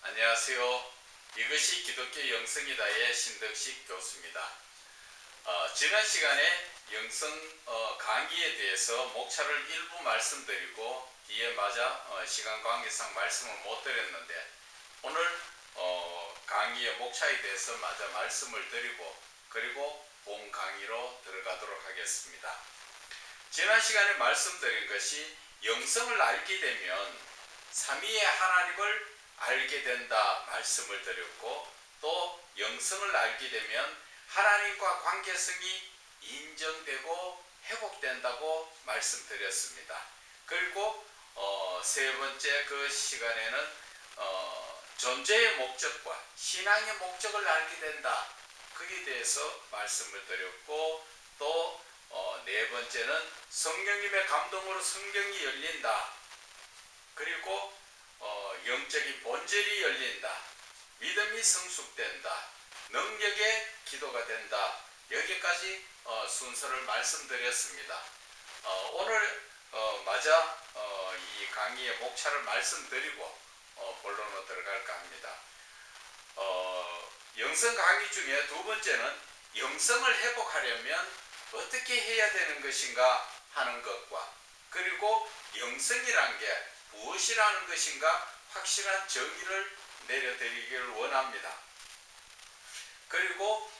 안녕하세요. 이것이 기독교 영성이다의 신덕식 교수입니다. 지난 시간에 영성 강의에 대해서 목차를 일부 말씀드리고 뒤에 시간 관계상 말씀을 못 드렸는데 오늘 강의의 목차에 대해서 말씀을 드리고 그리고 본 강의로 들어가도록 하겠습니다. 지난 시간에 말씀드린 것이 영성을 알게 되면 삼위의 하나님을 알게 된다 말씀을 드렸고, 또 영성을 알게 되면 하나님과 관계성이 인정되고 회복된다고 말씀드렸습니다. 그리고 세 번째 그 시간에는 존재의 목적과 신앙의 목적을 알게 된다, 거기에 대해서 말씀을 드렸고, 또 네 번째는 성령님의 감동으로 성경이 열린다, 그리고 영적인 본질이 열린다, 믿음이 성숙된다, 능력의 기도가 된다, 여기까지 순서를 말씀드렸습니다. 오늘 이 강의의 목차를 말씀드리고 본론으로 들어갈까 합니다. 영성 강의 중에 두 번째는 영성을 회복하려면 어떻게 해야 되는 것인가 하는 것과, 그리고 영성이란 게 무엇이라는 것인가 확실한 정의를 내려드리기를 원합니다. 그리고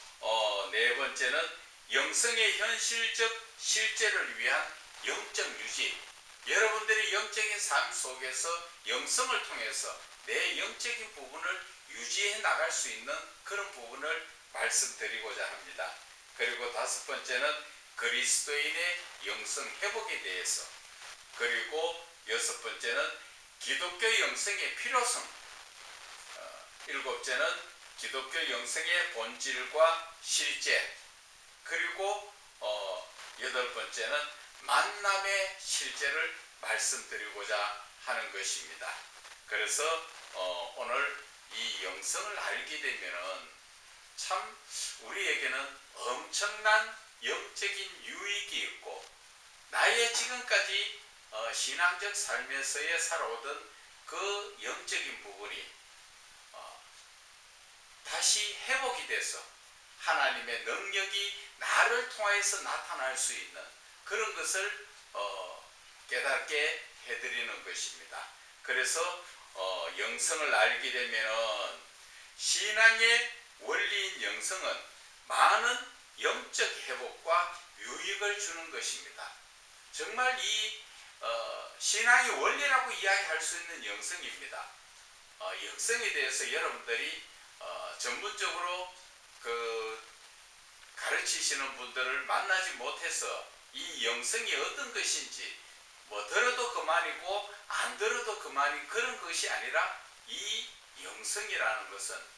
네 번째는 영성의 현실적 실제를 위한 영적 유지, 여러분들이 영적인 삶 속에서 영성을 통해서 내 영적인 부분을 유지해 나갈 수 있는 그런 부분을 말씀드리고자 합니다. 그리고 다섯 번째는 그리스도인의 영성 회복에 대해서, 그리고 여섯 번째는 기독교 영성의 필요성, 일곱째는 기독교 영성의 본질과 실제, 그리고 여덟 번째는 만남의 실제를 말씀드리고자 하는 것입니다. 그래서 오늘 이 영성을 알게 되면은 참 우리에게는 엄청난 영적인 유익이 있고, 나의 지금까지 신앙적 삶에서의 살아오던 그 영적인 부분이 다시 회복이 돼서 하나님의 능력이 나를 통해서 나타날 수 있는 그런 것을 깨닫게 해드리는 것입니다. 그래서 영성을 알게 되면 신앙의 원리인 영성은 많은 영적 회복과 유익을 주는 것입니다. 정말 이 신앙의 원리라고 이야기할 수 있는 영성입니다. 영성에 대해서 여러분들이 전문적으로 가르치시는 분들을 만나지 못해서 이 영성이 어떤 것인지 들어도 그만이고 안 들어도 그만인 그런 것이 아니라, 이 영성이라는 것은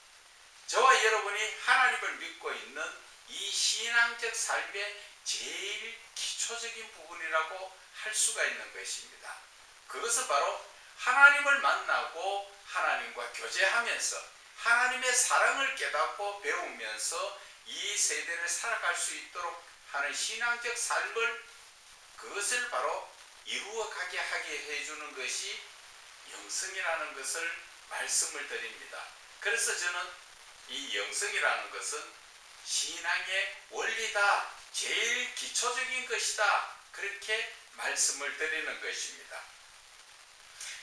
저와 여러분이 하나님을 믿고 있는 이 신앙적 삶의 제일 기초적인 부분이라고 할 수가 있는 것입니다. 그것은 바로 하나님을 만나고 하나님과 교제하면서 하나님의 사랑을 깨닫고 배우면서 이 세대를 살아갈 수 있도록 하는 신앙적 삶을, 그것을 바로 이루어가게 하게 해주는 것이 영성이라는 것을 말씀을 드립니다. 그래서 저는 이 영성이라는 것은 신앙의 원리다, 제일 기초적인 것이다, 그렇게 말씀을 드리는 것입니다.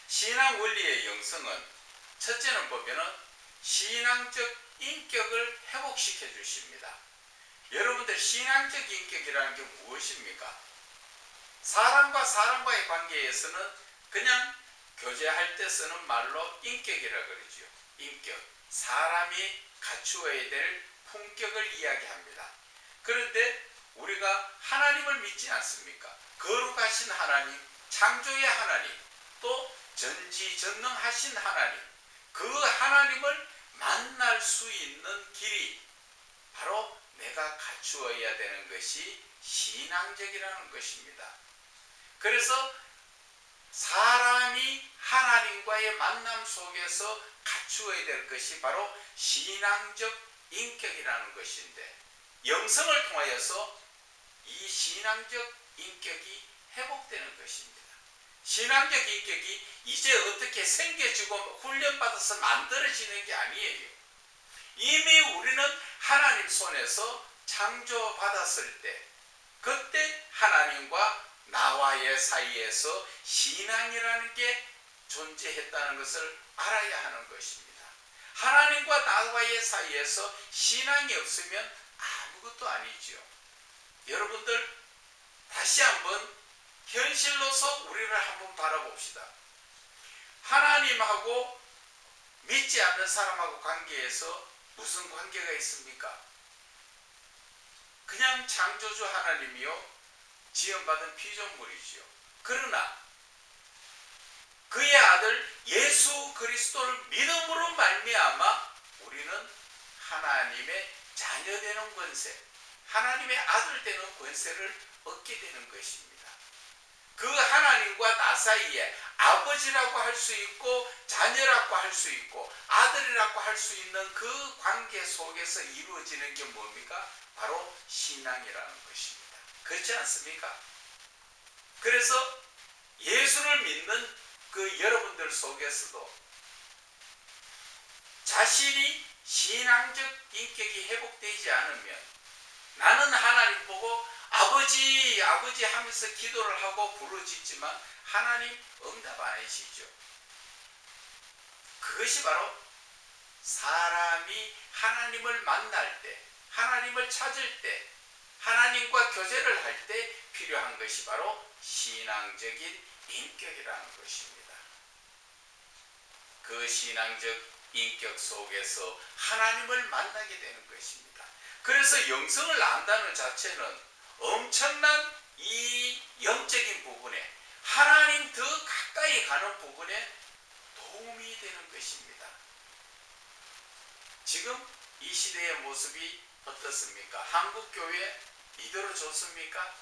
신앙 원리의 영성은 첫째는 보면은 신앙적 인격을 회복시켜 주십니다. 여러분들 그런데 신앙적 인격이라는 게 무엇입니까? 사람과 사람과의 관계에서는 그냥 교제할 때 쓰는 말로 인격이라 그러죠. 인격, 사람이 갖추어야 될 품격을 이야기합니다. 그런데 우리가 하나님을 믿지 않습니까? 거룩하신 하나님, 창조의 하나님, 또 전지전능하신 하나님, 그 하나님을 만날 수 있는 길이 바로 내가 갖추어야 되는 것이 신앙적이라는 것입니다. 그래서 사람이 하나님과의 만남 속에서 갖추어야 될 것이 바로 신앙적 인격이라는 것인데, 영성을 통하여서 이 신앙적 인격이 회복되는 것입니다. 신앙적 인격이 이제 어떻게 생겨지고 훈련받아서 만들어지는 게 아니에요. 이미 우리는 하나님 손에서 창조받았을 때 그때 하나님과 나와의 사이에서 신앙이라는 게 존재했다는 것을 알아야 하는 것입니다. 하나님과 나와의 사이에서 신앙이 없으면 아무것도 아니죠. 여러분들 다시 한번 현실로서 우리를 한번 바라봅시다. 하나님하고 믿지 않는 사람하고 관계에서 무슨 관계가 있습니까? 그냥 창조주 하나님이요 지음받은 피조물이지요. 그러나 그의 아들 예수 그리스도를 믿음으로 말미암아 우리는 하나님의 자녀 되는 권세, 하나님의 아들 되는 권세를 얻게 되는 것입니다. 그 하나님과 나 사이에 아버지라고 할 수 있고 자녀라고 할 수 있고 아들이라고 할 수 있는 그 관계 속에서 이루어지는 게 뭡니까? 바로 신앙이라는 것입니다. 그렇지 않습니까? 그래서 예수를 믿는 그 여러분들 속에서도 자신이 신앙적 인격이 회복되지 않으면 나는 하나님 보고 아버지 아버지 하면서 기도를 하고 부르짖지만 하나님 응답 안 해주시죠. 그것이 바로 사람이 하나님을 만날 때, 하나님을 찾을 때, 하나님과 교제를 할 때 필요한 것이 바로 신앙적인 인격이라는 것입니다. 그 신앙적 인격 속에서 하나님을 만나게 되는 것입니다. 그래서 영성을 안다는 자체는 엄청난 이 영적인 부분에 하나님 더 가까이 가는 부분에 도움이 되는 것입니다. 지금 이 시대의 모습이 어떻습니까? 한국교회 이대로 좋습니까?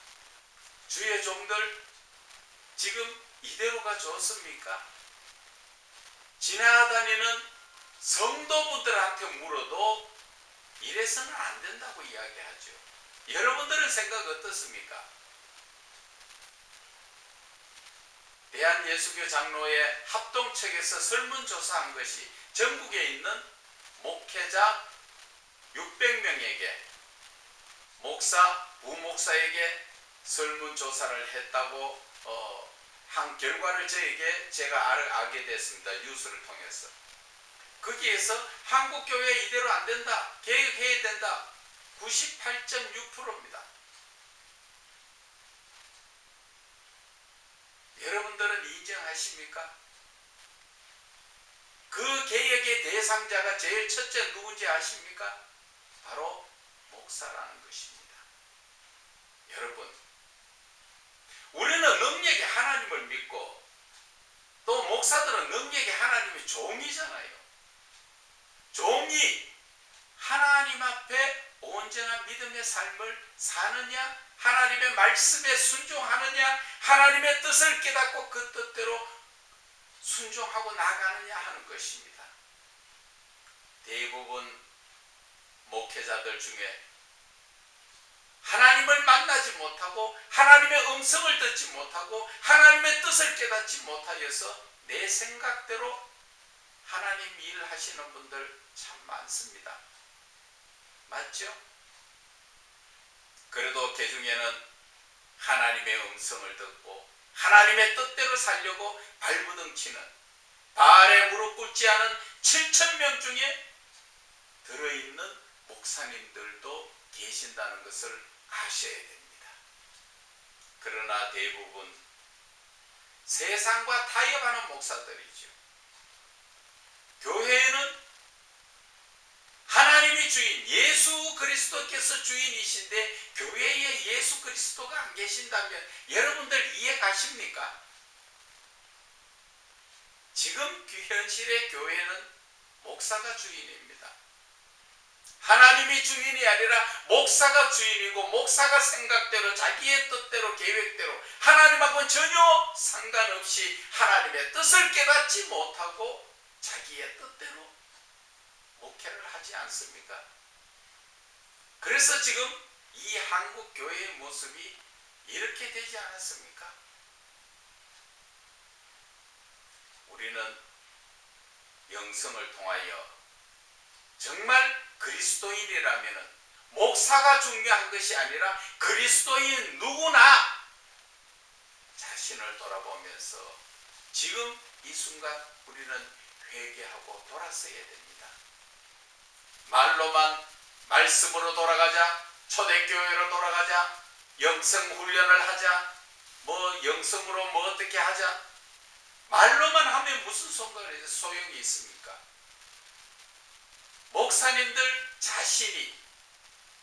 주의 종들 지금 이대로가 좋습니까? 지나다니는 성도분들한테 물어도 이래서는 안 된다고 이야기하죠. 여러분들은 생각 어떻습니까? 대한예수교 장로회 합동측에서 설문조사한 것이 전국에 있는 목회자 600명에게 목사, 부목사에게 설문조사를 했다고 한 결과를 제가 알게 됐습니다. 뉴스를 통해서. 거기에서 한국교회 이대로 안 된다. 개혁해야 된다. 98.6%입니다. 여러분들은 인정하십니까? 그 개혁의 대상자가 제일 첫째 누군지 아십니까? 바로 목사라는 것입니다. 여러분, 우리는 능력이 하나님을 믿고 또 목사들은 능력이 하나님의 종이잖아요. 종이 하나님 앞에 온전한 믿음의 삶을 사느냐, 하나님의 말씀에 순종하느냐, 하나님의 뜻을 깨닫고 그 뜻대로 순종하고 나가느냐 하는 것입니다. 대부분 목회자들 중에 하나님을 만나지 못하고 하나님의 음성을 듣지 못하고 하나님의 뜻을 깨닫지 못하여서 내 생각대로 하나님 일을 하시는 분들 참 많습니다. 맞죠? 그래도 그 중에는 하나님의 음성을 듣고 하나님의 뜻대로 살려고 발부둥치는 바알에 무릎 꿇지 않은 7,000명 중에 들어있는 목사님들도 계신다는 것을 아셔야 됩니다. 그러나 대부분 세상과 타협하는 목사들이죠. 교회에는 하나님이 주인 예수 그리스도께서 주인이신데 교회에 예수 그리스도가 안 계신다면 여러분들 이해 가십니까? 지금 현실의 교회는 목사가 주인입니다. 하나님이 주인이 아니라 목사가 주인이고 목사가 생각대로 자기의 뜻대로 계획대로 하나님하고는 전혀 상관없이 하나님의 뜻을 깨닫지 못하고 자기의 뜻대로 목회를 하지 않습니까? 그래서 지금 이 한국 교회의 모습이 이렇게 되지 않았습니까? 우리는 영성을 통하여 정말 그리스도인이라면 목사가 중요한 것이 아니라 그리스도인 누구나 자신을 돌아보면서 지금 이 순간 우리는 회개하고 돌아서야 됩니다. 말로만 말씀으로 돌아가자, 초대교회로 돌아가자, 영성훈련을 하자, 영성으로 어떻게 하자, 말로만 하면 무슨 소용이 있습니까? 목사님들 자신이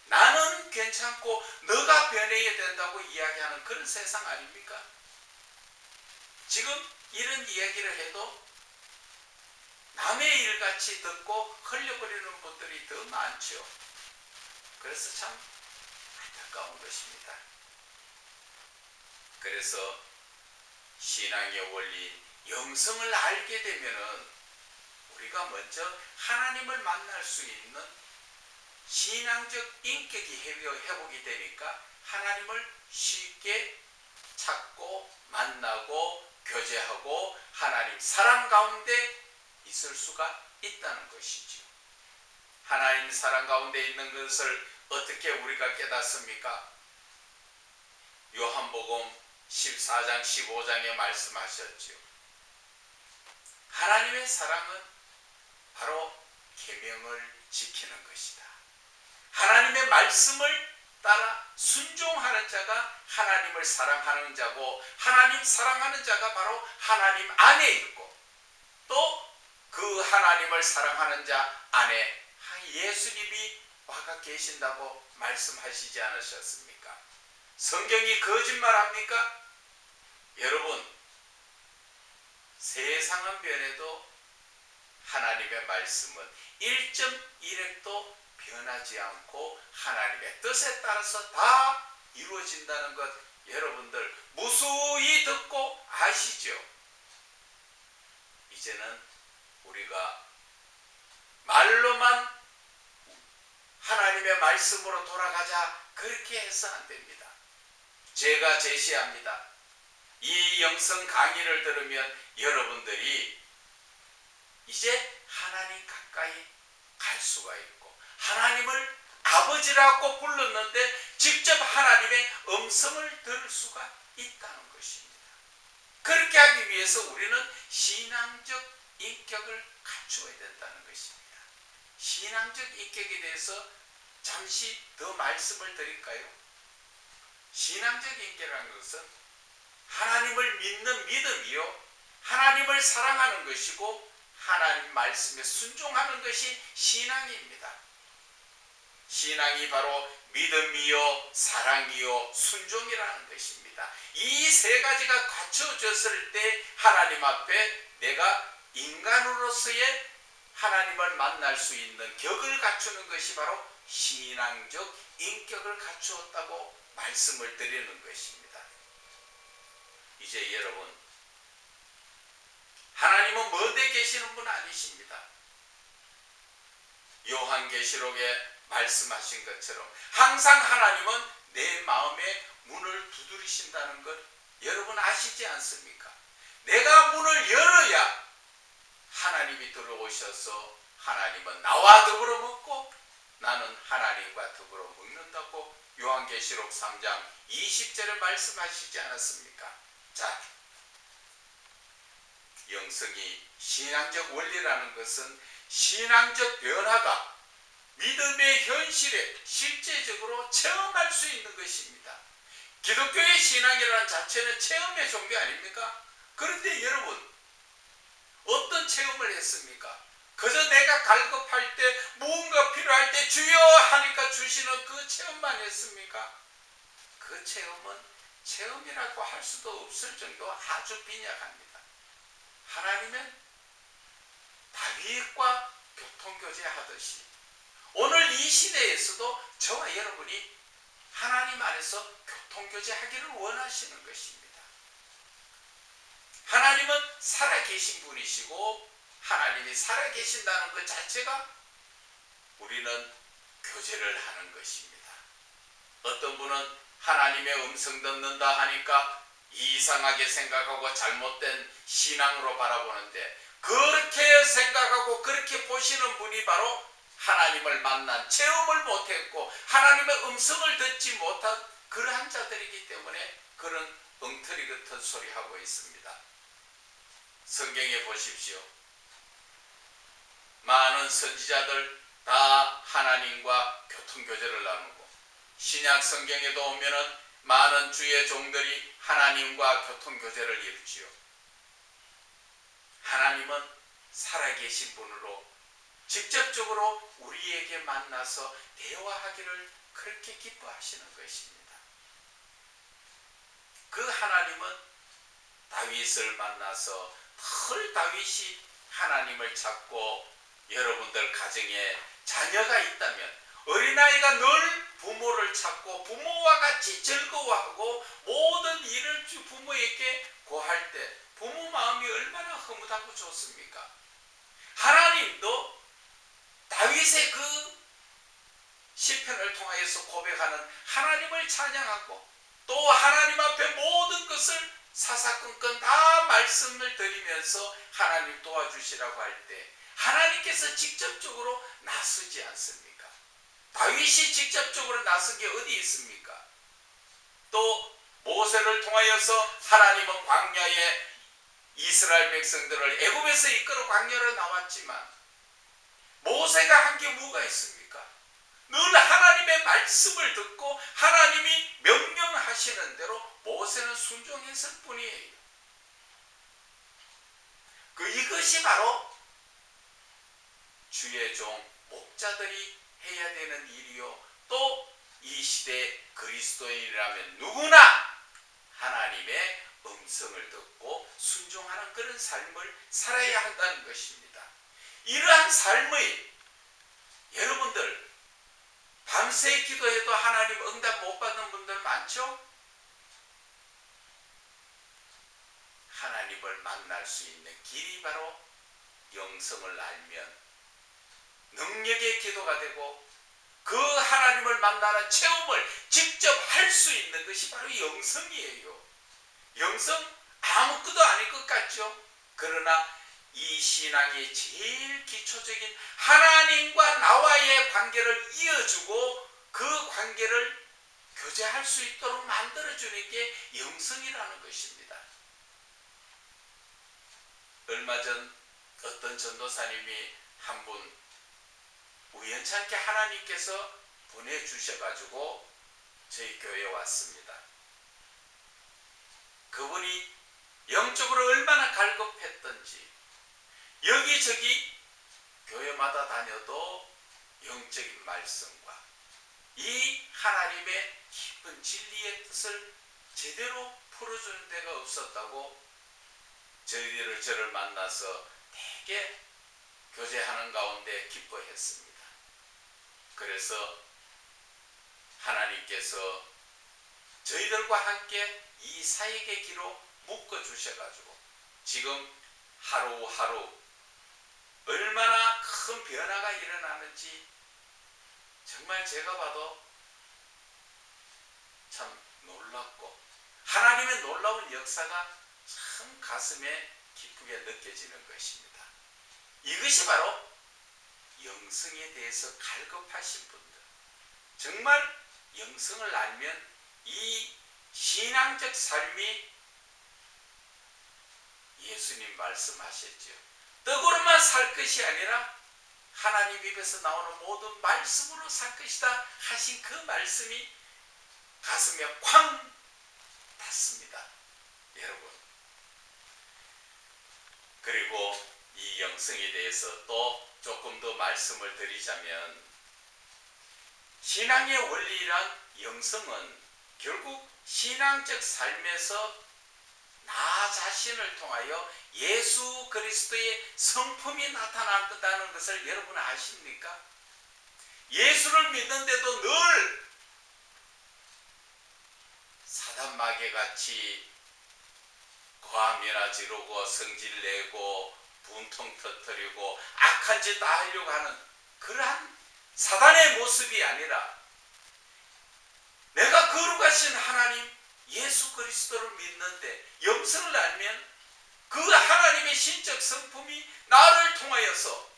나는 괜찮고 너가 변해야 된다고 이야기하는 그런 세상 아닙니까? 지금 이런 이야기를 해도 남의 일같이 듣고 흘려버리는 분들이 더 많죠. 그래서 참 안타까운 것입니다. 그래서 신앙의 원리, 영성을 알게 되면은 우리가 먼저 하나님을 만날 수 있는 신앙적 인격이 회복이 되니까 하나님을 쉽게 찾고 만나고 교제하고 하나님 사랑 가운데 있을 수가 있다는 것이죠. 하나님 사랑 가운데 있는 것을 어떻게 우리가 깨닫습니까? 요한복음 14장 15장에 말씀하셨죠. 하나님의 사랑은 바로 계명을 지키는 것이다. 하나님의 말씀을 따라 순종하는 자가 하나님을 사랑하는 자고, 하나님 사랑하는 자가 바로 하나님 안에 있고, 또 그 하나님을 사랑하는 자 안에 예수님이 와가 계신다고 말씀하시지 않으셨습니까? 성경이 거짓말합니까? 여러분, 세상은 변해도 하나님의 말씀은 1.1획도 변하지 않고 하나님의 뜻에 따라서 다 이루어진다는 것 여러분들 무수히 듣고 아시죠? 이제는 우리가 말로만 하나님의 말씀으로 돌아가자 그렇게 해서 안 됩니다. 제가 제시합니다. 이 영성 강의를 들으면 여러분들이 이제 하나님 가까이 갈 수가 있고, 하나님을 아버지라고 불렀는데 직접 하나님의 음성을 들을 수가 있다는 것입니다. 그렇게 하기 위해서 우리는 신앙적 인격을 갖추어야 된다는 것입니다. 신앙적 인격에 대해서 잠시 더 말씀을 드릴까요? 신앙적 인격이라는 것은 하나님을 믿는 믿음이요, 하나님을 사랑하는 것이고 하나님 말씀에 순종하는 것이 신앙입니다. 신앙이 바로 믿음이요, 사랑이요, 순종이라는 것입니다. 이 세 가지가 갖춰졌을 때 하나님 앞에 내가 인간으로서의 하나님을 만날 수 있는 격을 갖추는 것이 바로 신앙적 인격을 갖추었다고 말씀을 드리는 것입니다. 이제 여러분, 하나님은 먼데 계시는 분 아니십니다. 요한계시록에 말씀하신 것처럼 항상 하나님은 내 마음의 문을 두드리신다는 것 여러분 아시지 않습니까? 내가 문을 열어야 하나님이 들어오셔서 하나님은 나와 더불어 먹고 나는 하나님과 더불어 먹는다고 요한계시록 3장 20절에 말씀하시지 않았습니까? 자, 영성이 신앙적 원리라는 것은 신앙적 변화가 믿음의 현실에 실제적으로 체험할 수 있는 것입니다. 기독교의 신앙이라는 자체는 체험의 종교 아닙니까? 그런데 여러분, 어떤 체험을 했습니까? 그저 내가 갈급할 때, 무언가 필요할 때 주여 하니까 주시는 그 체험만 했습니까? 그 체험은 체험이라고 할 수도 없을 정도로 아주 빈약합니다. 하나님은 다윗과 교통교제하듯이 오늘 이 시대에서도 저와 여러분이 하나님 안에서 교통교제하기를 원하시는 것입니다. 하나님은 살아계신 분이시고 하나님이 살아계신다는 것 자체가 우리는 교제를 하는 것입니다. 어떤 분은 하나님의 음성 듣는다 하니까 이상하게 생각하고 잘못된 신앙으로 바라보는데, 그렇게 생각하고 그렇게 보시는 분이 바로 하나님을 만난, 체험을 못했고 하나님의 음성을 듣지 못한 그러한 자들이기 때문에 그런 엉터리 같은 소리 하고 있습니다. 성경에 보십시오. 많은 선지자들 다 하나님과 교통교제를 나누고, 신약 성경에도 오면은 많은 주의 종들이 하나님과 교통교제를 이루지요. 하나님은 살아계신 분으로 직접적으로 우리에게 만나서 대화하기를 그렇게 기뻐하시는 것입니다. 그 하나님은 다윗을 만나서 늘 다윗이 하나님을 찾고, 여러분들 가정에 자녀가 있다면 어린아이가 늘 부모를 찾고 부모와 같이 즐거워하고 모든 일을 부모에게 고할 때 부모 마음이 얼마나 흐뭇하고 좋습니까? 하나님도 다윗의 그 시편을 통하여서 고백하는 하나님을 찬양하고, 또 하나님 앞에 모든 것을 사사건건 다 말씀을 드리면서 하나님 도와주시라고 할 때 하나님께서 직접적으로 나서지 않습니까? 다윗이 직접적으로 나선 게 어디 있습니까? 또 모세를 통하여서 하나님은 광야에 이스라엘 백성들을 애굽에서 이끌어 광야로 나왔지만 모세가 한 게 뭐가 있습니까? 늘 하나님의 말씀을 듣고 하나님이 명령하시는 대로 모세는 순종했을 뿐이에요. 이것이 바로 주의 종 목자들이 해야 되는 일이요, 또 이 시대 그리스도인이라면 누구나 하나님의 음성을 듣고 순종하는 그런 삶을 살아야 한다는 것입니다. 이러한 삶의, 여러분들 밤새 기도해도 하나님 응답 못 받는 분들 많죠? 하나님을 만날 수 있는 길이 바로 영성을 알면 능력의 기도가 되고, 그 하나님을 만나는 체험을 직접 할 수 있는 것이 바로 영성이에요. 영성 아무것도 아닐 것 같죠? 그러나 이 신앙의 제일 기초적인 하나님과 나와의 관계를 이어주고 그 관계를 교제할 수 있도록 만들어주는 게 영성이라는 것입니다. 얼마 전 어떤 전도사님이 한 분 우연찮게 하나님께서 보내주셔가지고 저희 교회에 왔습니다. 그분이 영적으로 얼마나 갈급했던지, 여기저기 교회마다 다녀도 영적인 말씀과 이 하나님의 깊은 진리의 뜻을 제대로 풀어주는 데가 없었다고 저를 만나서 되게 교제하는 가운데 기뻐했습니다. 그래서 하나님께서 저희들과 함께 이 사역의 길로 묶어주셔가지고 지금 하루하루 얼마나 큰 변화가 일어나는지 정말 제가 봐도 참 놀랍고, 하나님의 놀라운 역사가 참 가슴에 기쁘게 느껴지는 것입니다. 이것이 바로 영성에 대해서 갈급하신 분들, 정말 영성을 알면 이 신앙적 삶이 예수님 말씀하셨죠. 떡으로만 살 것이 아니라 하나님 입에서 나오는 모든 말씀으로 살 것이다 하신 그 말씀이 가슴에 쾅 닿습니다, 여러분. 그리고 이 영성에 대해서 또 조금 더 말씀을 드리자면, 신앙의 원리란 영성은 결국 신앙적 삶에서 나 자신을 통하여 예수 그리스도의 성품이 나타난다는 것을 여러분 아십니까? 예수를 믿는데도 늘 사단 마귀같이 과면화 지르고 성질 내고 분통 터뜨리고 악한 짓 다 하려고 하는 그러한 사단의 모습이 아니라, 내가 거룩하신 하나님 예수 그리스도를 믿는데 영성을 알면 그 하나님의 신적 성품이 나를 통하여서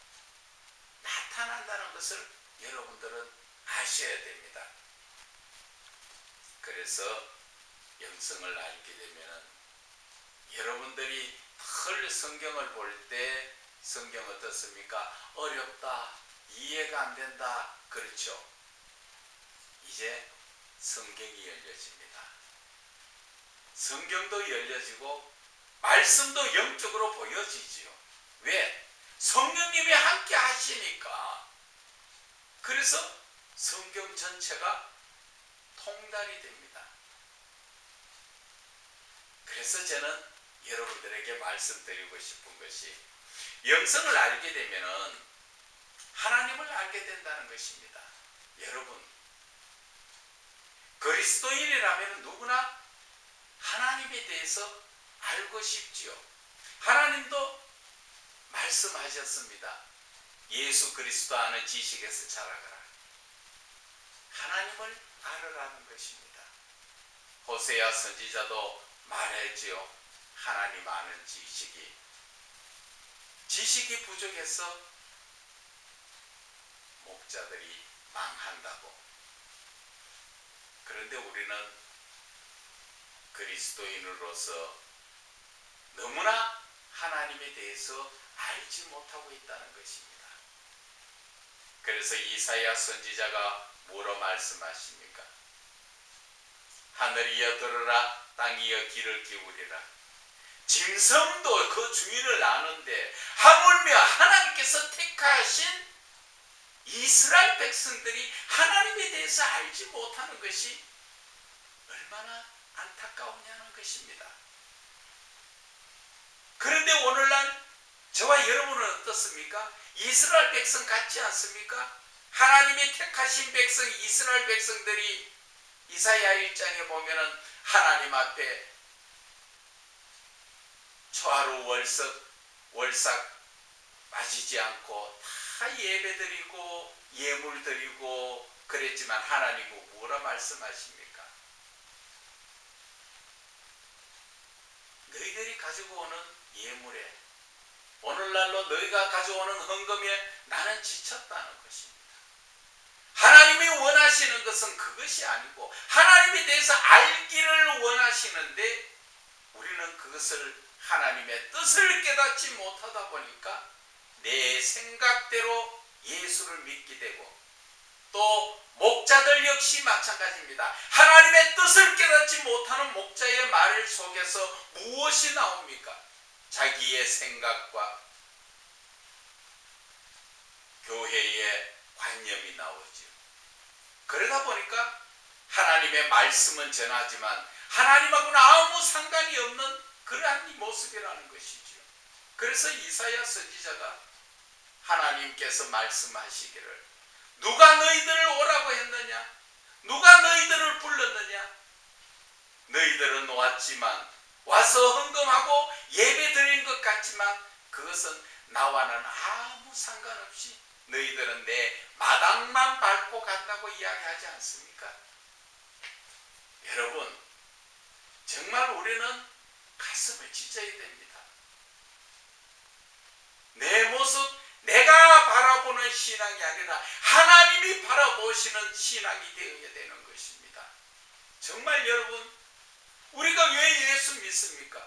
나타난다는 것을 여러분들은 아셔야 됩니다. 그래서 영성을 알게 되면 여러분들이 헐 성경을 볼 때 성경 어떻습니까? 어렵다, 이해가 안 된다, 그렇죠? 이제 성경이 열려집니다. 성경도 열려지고 말씀도 영적으로 보여지지요. 왜? 성령님이 함께 하시니까. 그래서 성경 전체가 통달이 됩니다. 그래서 저는 여러분들에게 말씀드리고 싶은 것이 영성을 알게 되면은 하나님을 알게 된다는 것입니다. 여러분, 그리스도인이라면 누구나 하나님에 대해서 알고 싶지요. 하나님도 말씀하셨습니다. 예수 그리스도 아는 지식에서 자라가라. 하나님을 알으라는 것입니다. 호세아 선지자도 말했지요. 하나님 아는 지식이 부족해서 목자들이 망한다고. 그런데 우리는 그리스도인으로서 너무나 하나님에 대해서 알지 못하고 있다는 것입니다. 그래서 이사야 선지자가 뭐로 말씀하십니까? 하늘이여 들으라, 땅이여 귀를 기울이라. 짐승도 그 주인을 아는데 하물며 하나님께서 택하신 이스라엘 백성들이 하나님에 대해서 알지 못하는 것이 얼마나 안타까우냐는 것입니다. 그런데 오늘날 저와 여러분은 어떻습니까? 이스라엘 백성 같지 않습니까? 하나님의 택하신 백성 이스라엘 백성들이 이사야 1장에 보면은 하나님 앞에 초하루 월삭 빠지지 않고 다 예배드리고 예물드리고 그랬지만 하나님은 뭐라 말씀하십니까? 너희들이 가지고 오는 예물에 오늘날로 너희가 가져오는 헌금에 나는 지쳤다는 것입니다. 하나님이 원하시는 것은 그것이 아니고 하나님에 대해서 알기를 원하시는데 우리는 그것을 하나님의 뜻을 깨닫지 못하다 보니까 내 생각대로 예수를 믿게 되고 또 목자들 역시 마찬가지입니다. 하나님의 뜻을 깨닫지 못하는 목자의 말 속에서 무엇이 나옵니까? 자기의 생각과 교회의 관념이 나오죠. 그러다 보니까 하나님의 말씀은 전하지만 하나님하고는 아무 상관이 없는 그러한 모습이라는 것이죠. 그래서 이사야 선지자가 하나님께서 말씀하시기를 누가 너희들을 오라고 했느냐? 누가 너희들을 불렀느냐? 너희들은 왔지만 와서 헌금하고 예배 드린 것 같지만 그것은 나와는 아무 상관없이 너희들은 내 마당만 밟고 간다고 이야기하지 않습니까? 여러분, 정말 우리는 가슴을 찢어야 됩니다. 내 모습, 내가 바라보는 신앙이 아니라 하나님이 바라보시는 신앙이 되어야 되는 것입니다. 정말 여러분, 우리가 왜 예수 믿습니까?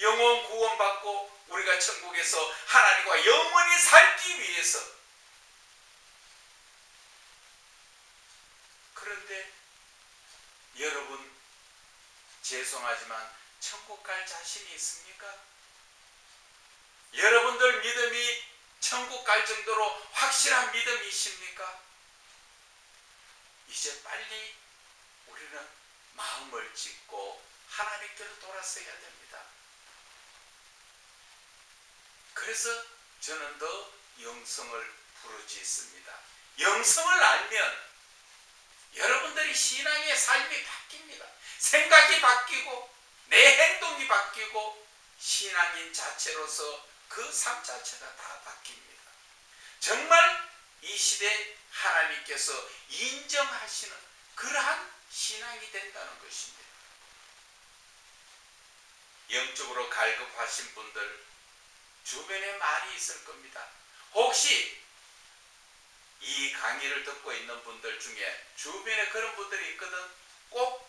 영원 구원받고 우리가 천국에서 하나님과 영원히 살기 위해서. 그런데 여러분, 죄송하지만 천국 갈 자신이 있습니까? 여러분들 믿음이 천국 갈 정도로 확실한 믿음이십니까? 이제 빨리 우리는 마음을 짓고 하나님께로 돌아서야 됩니다. 그래서 저는 더 영성을 부르짖습니다. 영성을 알면 여러분들이 신앙의 삶이 바뀝니다. 생각이 바뀌고 내 행동이 바뀌고 신앙인 자체로서 그 삶 자체가 다 바뀝니다. 정말 이 시대 하나님께서 인정하시는 그러한 신앙이 된다는 것입니다. 영적으로 갈급하신 분들 주변에 많이 있을 겁니다. 혹시 이 강의를 듣고 있는 분들 중에 주변에 그런 분들이 있거든. 꼭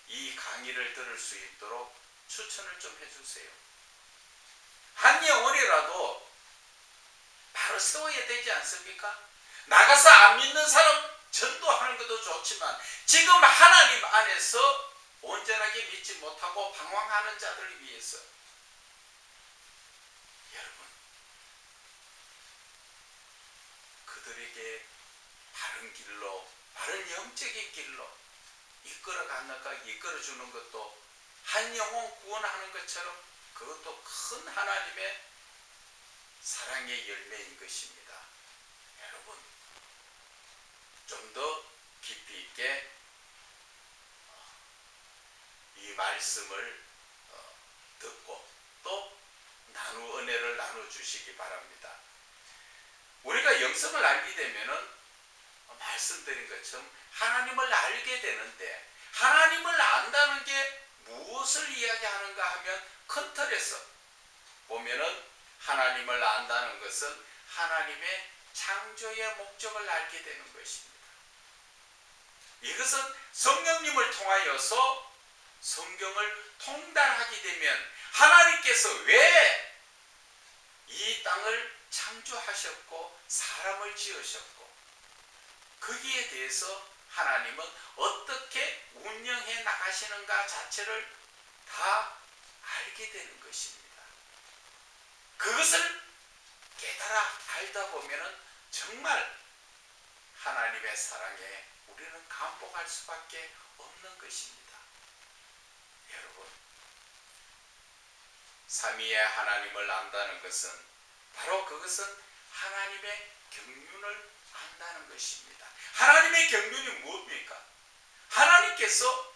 이 강의를 들을 수 있도록 추천을 좀 해주세요. 한 영혼이라도 바로 세워야 되지 않습니까? 나가서 안 믿는 사람 전도하는 것도 좋지만 지금 하나님 안에서 온전하게 믿지 못하고 방황하는 자들을 위해서 여러분 그들에게 바른 길로, 바른 영적인 길로 이끌어주는 것도 한 영혼 구원하는 것처럼 그것도 큰 하나님의 사랑의 열매인 것입니다. 여러분 좀 더 깊이 있게 이 말씀을 듣고 또 은혜를 나눠주시기 바랍니다. 우리가 영성을 알게 되면은 말씀드린 것처럼 하나님을 알게 되는데 하나님을 안다는 게 무엇을 이야기하는가 하면 큰 틀에서 보면은 하나님을 안다는 것은 하나님의 창조의 목적을 알게 되는 것입니다. 이것은 성령님을 통하여서 성경을 통달하게 되면 하나님께서 왜 이 땅을 창조하셨고 사람을 지으셨고 거기에 대해서 하나님은 어떻게 운영해 나가시는가 자체를 다 알게 되는 것입니다. 그것을 깨달아 알다 보면은 정말 하나님의 사랑에 우리는 감복할 수밖에 없는 것입니다. 여러분, 삼위의 하나님을 안다는 것은 바로 그것은 하나님의 경륜을 안다는 것입니다. 하나님의 경륜이 무엇입니까? 하나님께서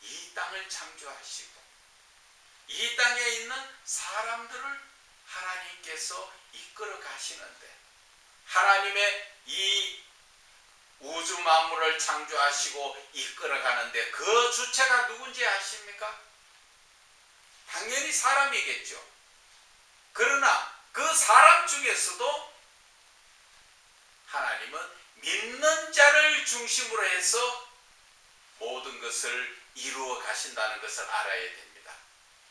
이 땅을 창조하시고 이 땅에 있는 사람들을 하나님께서 이끌어 가시는데 하나님의 이 우주 만물을 창조하시고 이끌어 가는데 그 주체가 누군지 아십니까? 당연히 사람이겠죠. 그러나 그 사람 중에서도 하나님은 믿는 자를 중심으로 해서 모든 것을 이루어 가신다는 것을 알아야 됩니다.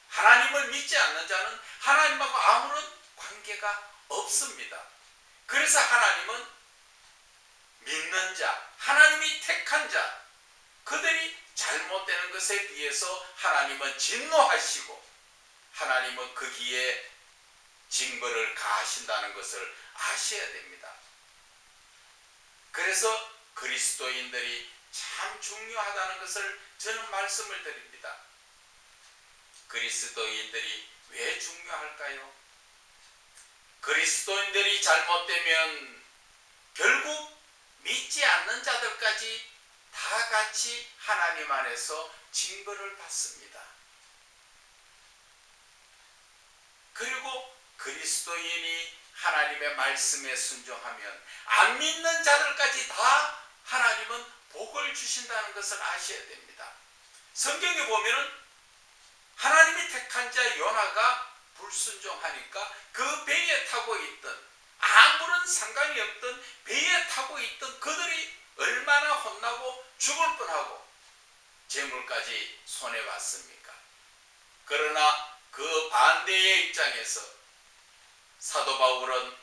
하나님을 믿지 않는 자는 하나님하고 아무런 관계가 없습니다. 그래서 하나님은 믿는 자, 하나님이 택한 자, 그들이 잘못되는 것에 비해서 하나님은 진노하시고 하나님은 거기에 징벌을 가하신다는 것을 아셔야 됩니다. 그래서 그리스도인들이 참 중요하다는 것을 저는 말씀을 드립니다. 그리스도인들이 왜 중요할까요? 그리스도인들이 잘못되면 결국 믿지 않는 자들까지 다 같이 하나님 안에서 징벌을 받습니다. 그리고 그리스도인이 하나님의 말씀에 순종하면 안 믿는 자들까지 다 하나님은 복을 주신다는 것을 아셔야 됩니다. 성경에 보면은 하나님이 택한 자 요나가 불순종하니까 그 배에 타고 있던 아무런 상관이 없던 배에 타고 있던 그들이 얼마나 혼나고 죽을 뻔하고 재물까지 손해봤습니까? 그러나 그 반대의 입장에서 사도 바울은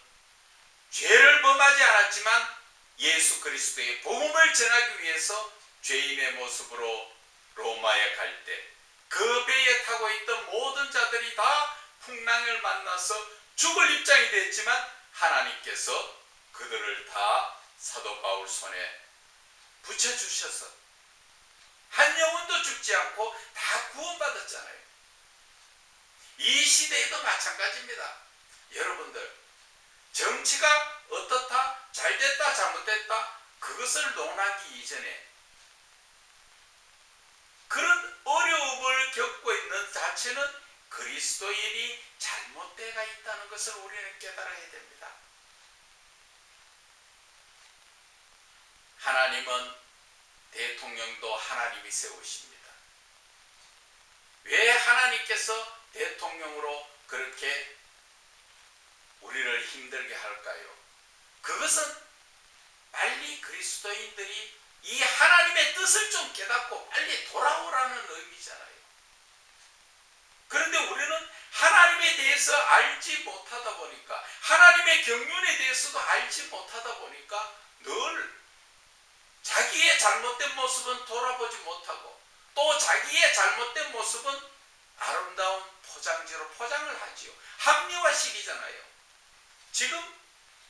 죄를 범하지 않았지만 예수 그리스도의 복음을 전하기 위해서 죄인의 모습으로 로마에 갈 때 그 배에 타고 있던 모든 자들이 다 풍랑을 만나서 죽을 입장이 됐지만 하나님께서 그들을 다 사도 바울 손에 붙여주셔서 한 영혼도 죽지 않고 다 구원받았잖아요. 이 시대에도 마찬가지입니다. 여러분들 정치가 어떻다, 잘됐다, 잘못됐다 그것을 논하기 이전에 그런 어려움을 겪고 있는 자체는 그리스도인이 잘못되어 있다는 것을 우리는 깨달아야 됩니다. 하나님은 대통령도 하나님이 세우십니다. 왜 하나님께서 대통령으로 그렇게 우리를 힘들게 할까요? 그것은 빨리 그리스도인들이 이 하나님의 뜻을 좀 깨닫고 빨리 돌아오라는 의미잖아요. 그런데 우리는 하나님에 대해서 알지 못하다 보니까, 하나님의 경륜에 대해서도 알지 못하다 보니까 늘 자기의 잘못된 모습은 돌아보지 못하고, 또 자기의 잘못된 모습은 아름다운 포장지로 포장을 하지요. 합리화식이잖아요. 지금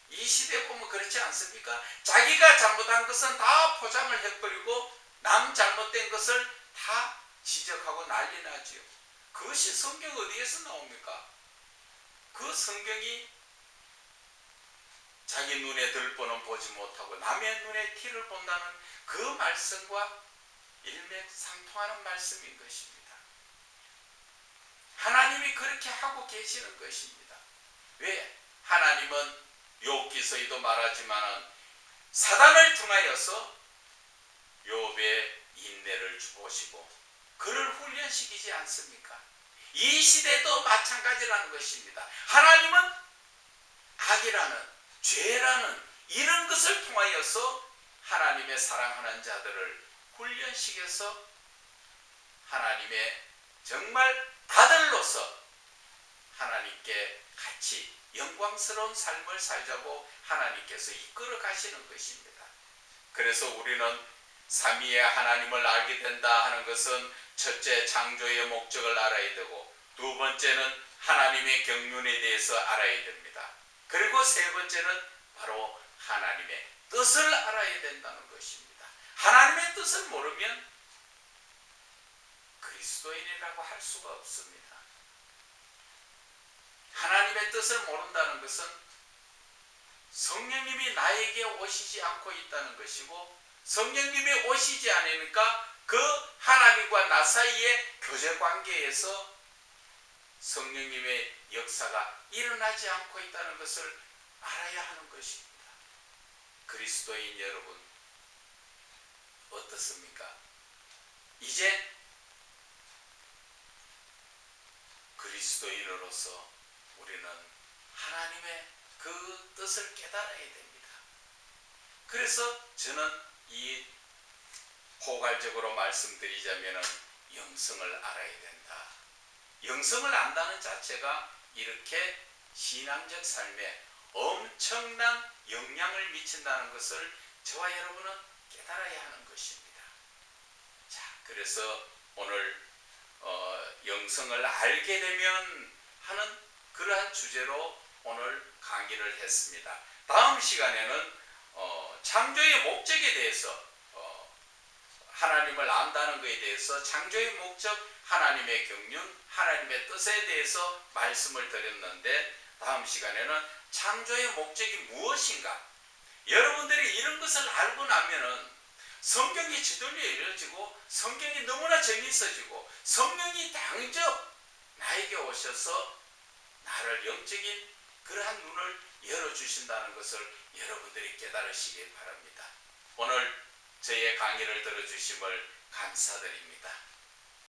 이 시대에 보면 그렇지 않습니까? 자기가 잘못한 것은 다 포장을 해버리고 남 잘못된 것을 다 지적하고 난리 나지요. 그것이 성경 어디에서 나옵니까? 그 성경이 자기 눈에 들보는 보지 못하고 남의 눈에 티를 본다는 그 말씀과 일맥상통하는 말씀인 것입니다. 하나님이 그렇게 하고 계시는 것입니다. 왜? 하나님은 욥기서에도 말하지만 사단을 통하여서 욥의 인내를 주보시고 그를 훈련시키지 않습니까? 이 시대도 마찬가지라는 것입니다. 하나님은 악이라는, 죄라는 이런 것을 통하여서 하나님의 사랑하는 자들을 훈련시켜서 하나님의 정말 아들로서 하나님께 같이 영광스러운 삶을 살자고 하나님께서 이끌어 가시는 것입니다. 그래서 우리는 삼위의 하나님을 알게 된다 하는 것은 첫째, 창조의 목적을 알아야 되고, 두 번째는 하나님의 경륜에 대해서 알아야 됩니다. 그리고 세 번째는 바로 하나님의 뜻을 알아야 된다는 것입니다. 하나님의 뜻을 모르면 그리스도인이라고 할 수가 없습니다. 하나님의 뜻을 모른다는 것은 성령님이 나에게 오시지 않고 있다는 것이고, 성령님이 오시지 않으니까 그 하나님과 나 사이의 교제관계에서 성령님의 역사가 일어나지 않고 있다는 것을 알아야 하는 것입니다. 그리스도인 여러분 어떻습니까? 이제 그리스도인으로서 우리는 하나님의 그 뜻을 깨달아야 됩니다. 그래서 저는 이 포괄적으로 말씀드리자면 영성을 알아야 된다. 영성을 안다는 자체가 이렇게 신앙적 삶에 엄청난 영향을 미친다는 것을 저와 여러분은 깨달아야 하는 것입니다. 자, 그래서 오늘 영성을 알게 되면 하는 그러한 주제로 오늘 강의를 했습니다. 다음 시간에는 창조의 목적에 대해서, 하나님을 안다는 것에 대해서 창조의 목적, 하나님의 경륜, 하나님의 뜻에 대해서 말씀을 드렸는데, 다음 시간에는 창조의 목적이 무엇인가? 여러분들이 이런 것을 알고 나면은 성경이 저절로 이루어지고 성경이 너무나 재미있어지고 성령이 당적 나에게 오셔서 나를 영적인 그러한 눈을 열어주신다는 것을 여러분들이 깨달으시기 바랍니다. 오늘 저의 강의를 들어주심을 감사드립니다.